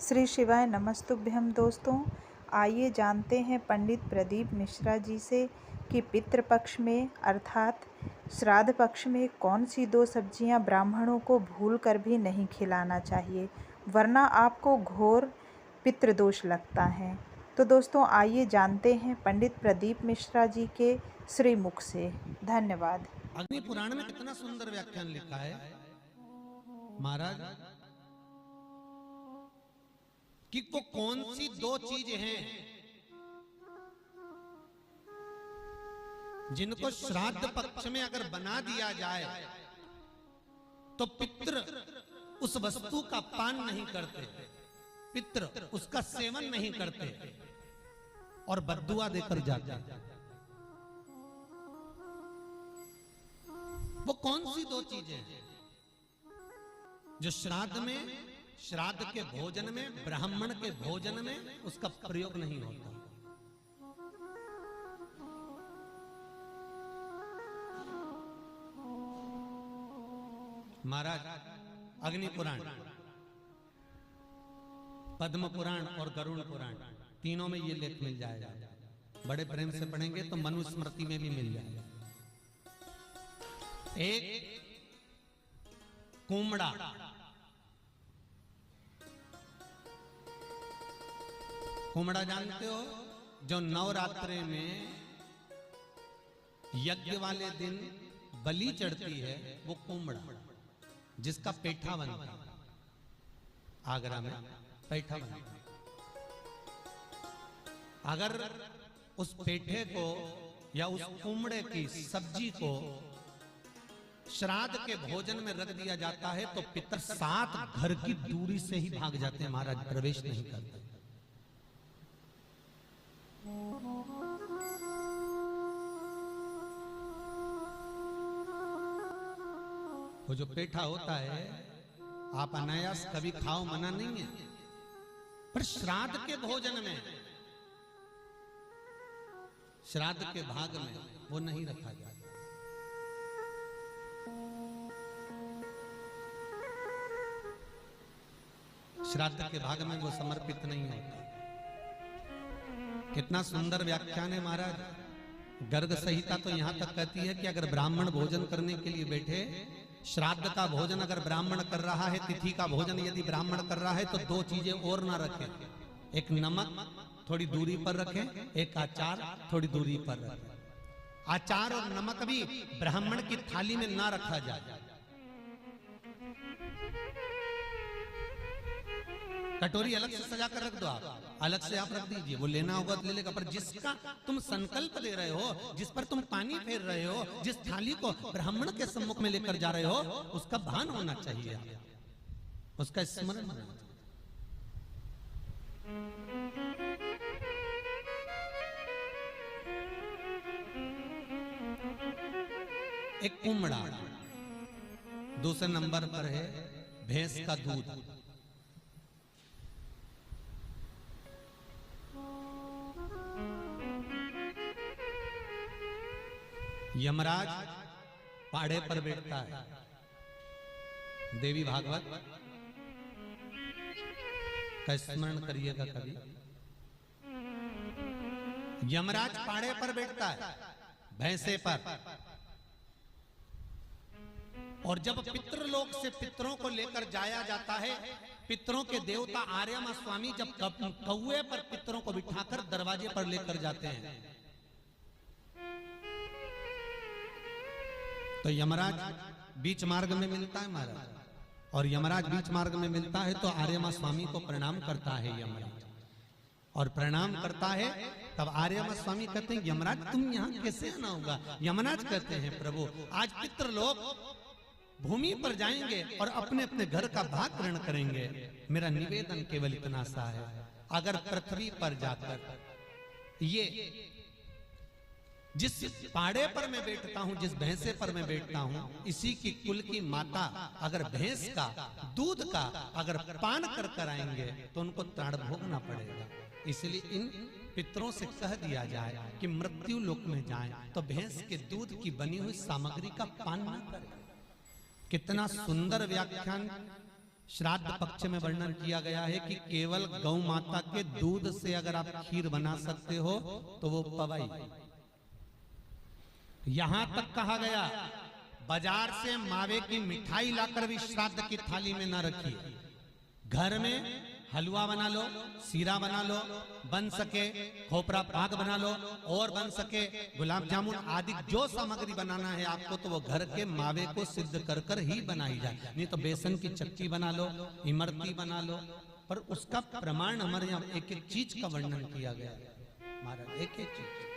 श्री शिवाय नमस्तुभ्यम। दोस्तों, आइए जानते हैं पंडित प्रदीप मिश्रा जी से कि पितृपक्ष में अर्थात श्राद्ध पक्ष में कौन सी दो सब्जियां ब्राह्मणों को भूल कर भी नहीं खिलाना चाहिए, वरना आपको घोर पितृदोष लगता है। तो दोस्तों, आइए जानते हैं पंडित प्रदीप मिश्रा जी के श्रीमुख से। धन्यवाद। अग्नि पुराण में कितना सुंदर व्याख्यान लिखा है महाराज कि वो कौन सी दो चीजें हैं जिनको श्राद्ध पक्ष में अगर बना दिया जाए तो पितृ उस वस्तु का पान नहीं करते, पितृ उसका सेवन नहीं करते और बद्दुआ देकर जाते। वो कौन सी दो चीजें हैं जो श्राद्ध में, श्राद्ध के भोजन में, ब्राह्मण के भोजन में उसका प्रयोग नहीं होता? महाराज, अग्नि पुराण, पद्म पुराण और गरुड़ पुराण तीनों में ये लेख मिल जाएगा। बड़े प्रेम से पढ़ेंगे तो मनुस्मृति में भी मिल जाएगा। एक कुमड़ा, कुमड़ा जानते हो, जो नवरात्रे में यज्ञ वाले दिन बलि चढ़ती है, वो कुमड़ा जिसका पेठा बनता है। आगरा में पेठा बनता है। अगर उस पेठे को या उस कुमड़े की सब्जी को श्राद्ध के भोजन में रख दिया जाता है तो पितर 7 घर की दूरी से ही भाग जाते हैं महाराज, प्रवेश नहीं करते। वो जो पेठा होता है आप अनायास कभी खाओ, मना नहीं है, पर श्राद्ध के भोजन में, श्राद्ध के भाग में वो नहीं रखा जाता। श्राद्ध के भाग में वो समर्पित नहीं होता। कितना सुंदर व्याख्यान है महाराज। गर्ग संहिता तो यहां तक कहती है कि अगर ब्राह्मण भोजन करने के लिए बैठे, श्राद्ध का भोजन अगर ब्राह्मण कर रहा है, तिथि का भोजन यदि ब्राह्मण कर रहा है, तो 2 चीजें और ना रखें। एक नमक थोड़ी दूरी पर रखें, एक अचार थोड़ी दूरी पर रखें। अचार और नमक भी ब्राह्मण की थाली में ना रखा जाए। कटोरी अलग से सजा कर रख दो, आप अलग से आप रख दीजिए, वो लेना होगा तो ले लेगा, पर जिसका तुम संकल्प दे रहे हो, जिस पर तुम पानी फेर रहे हो, जिस थाली को ब्राह्मण के सम्मुख में लेकर जा रहे हो, उसका भान होना चाहिए, उसका स्मरण होना चाहिए। एक कुमड़ा, दूसरे नंबर पर है भैंस का दूध। यमराज पाड़े पर बैठता है, देवी भागवत का स्मरण करिएगा कभी। यमराज पाड़े पर बैठता है, भैंसे पर, और जब पितृलोक से पितरों को लेकर जाया जाता है, पितरों के देवता आर्यमा स्वामी जब कौए पर पितरों को बिठाकर दरवाजे पर लेकर जाते हैं, तो यमराज बीच मार्ग में मिलता है महाराज, और यमराज बीच मार्ग में मिलता है तो आर्यमा स्वामी को प्रणाम करता है यमराज, और प्रणाम करता है तब आर्यमा स्वामी कहते हैं, यमराज तुम यहाँ कैसे आना होगा? यमराज कहते हैं, प्रभु आज पितृलोक भूमि पर जाएंगे और अपने अपने घर का भाग ग्रहण करेंगे। मेरा निवेदन केवल इतना सा है, अगर पृथ्वी पर जाकर ये जिस पाड़े पर मैं बैठता हूं, जिस भैंसे पर मैं बैठता हूं, इसी की कुल की माता अगर भैंस का दूध का अगर पान कर कर आएंगे तो उनको त्राण भोगना पड़ेगा। इसलिए इन पितरों से कह दिया जाए कि मृत्यु लोक में जाएं तो भैंस के दूध की बनी हुई सामग्री का पान न करें। कितना सुंदर व्याख्यान श्राद्ध पक्ष में वर्णन किया गया है कि केवल गौ माता के दूध से अगर आप खीर बना सकते हो तो वो पवई। यहां तक कहा गया बाजार से मावे की मिठाई लाकर भी श्राद्ध की थाली में ना रखिए, घर में हलवा बना लो, सीरा बना लो, बन सके खोपरा पाक बना लो, और बन सके गुलाब जामुन आदि जो सामग्री बनाना है आपको तो वो घर के मावे को सिद्ध कर कर ही बनाई जाए। नहीं तो बेसन की चक्की बना लो, इमरती बना लो, पर उसका प्रमाण हमारे यहाँ एक एक चीज का वर्णन किया गया महाराज, एक एक चीज।